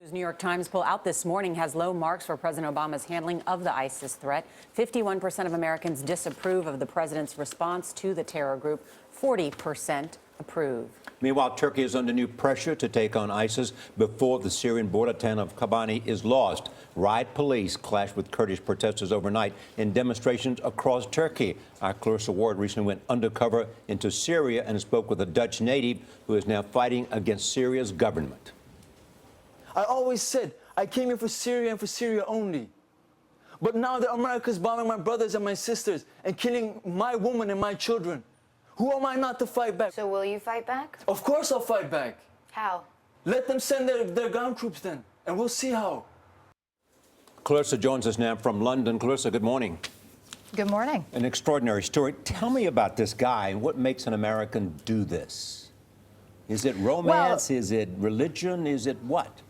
The New York Times poll out this morning has low marks for President Obama's handling of the ISIS threat. 51% of Americans disapprove of the president's response to the terror group. 40% approve. Meanwhile, Turkey is under new pressure to take on ISIS before the Syrian border town of Kobani is lost. Riot police clashed with Kurdish protesters overnight in demonstrations across Turkey. Our Clarissa Ward recently went undercover into Syria and spoke with a Dutch native who is now fighting against Syria's government. I always said I came here for Syria and for Syria only. But now that America's bombing my brothers and my sisters and killing my woman and my children, who am I not to fight back? So will you fight back? Of course I'll fight back. How? Let them send their ground troops then, and we'll see how. Clarissa joins us now from London. Clarissa, good morning. Good morning. An extraordinary story. Tell me about this guy and what makes an American do this. Is it romance? Is it religion? Is it what?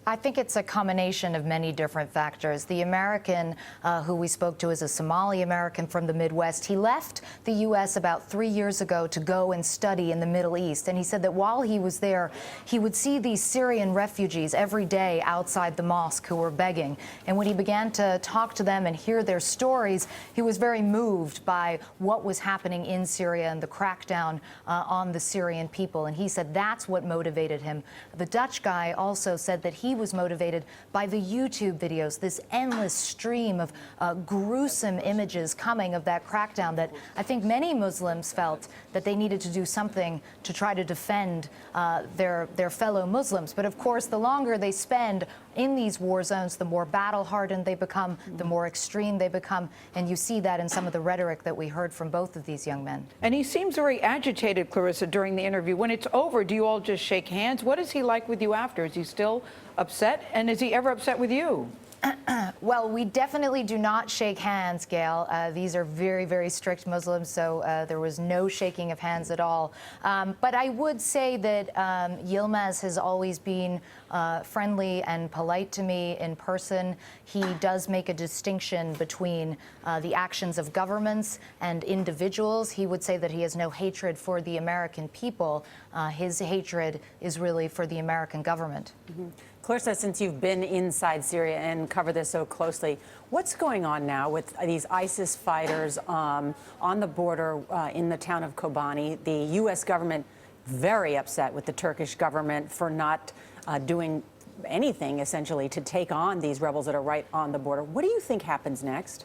I think it's a combination of many different factors. The American who we spoke to is a Somali American from the Midwest. He left the U.S. about 3 years ago to go and study in the Middle East. And he said that while he was there, he would see these Syrian refugees every day outside the mosque who were begging. And when he began to talk to them and hear their stories, he was very moved by what was happening in Syria and the crackdown on the Syrian people. And he said that's what motivated him. The Dutch guy also said that he was motivated by the YouTube videos, this endless stream of gruesome images coming of that crackdown, that I think many Muslims felt that they needed to do something to try to defend their fellow Muslims. But of course, the longer they spend in these war zones, the more battle-hardened they become, the more extreme they become. And you see that in some of the rhetoric that we heard from both of these young men. And he seems very agitated, Clarissa, during the interview. When it's over, do you all just shake hands? What is he like with you after? Is he still upset? And is he ever upset with you? Well, we definitely do not shake hands, Gail. These are very, very strict Muslims, so there was no shaking of hands at all. But I would say that Yilmaz has always been friendly and polite to me in person. He does make a distinction between the actions of governments and individuals. He would say that he has no hatred for the American people. His hatred is really for the American government. Mm-hmm. Clarissa, since you've been inside Syria and cover this so closely, what's going on now with these ISIS fighters on the border in the town of Kobani? The U.S. government very upset with the Turkish government for not doing anything, essentially, to take on these rebels that are right on the border. What do you think happens next?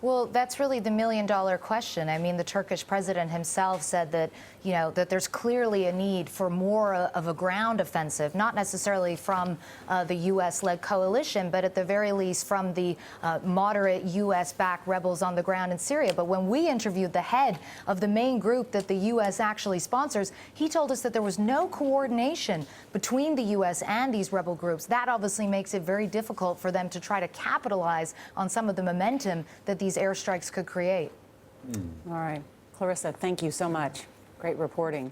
Well, that's really the million-dollar question. I mean, the Turkish president himself said that, you know, that there's clearly a need for more of a ground offensive, not necessarily from the U.S.-led coalition, but at the very least from the moderate U.S.-backed rebels on the ground in Syria. But when we interviewed the head of the main group that the U.S. actually sponsors, he told us that there was no coordination between the U.S. and these rebel groups. That obviously makes it very difficult for them to try to capitalize on some of the momentum that these airstrikes could create. All right. Clarissa, thank you so much. Great reporting.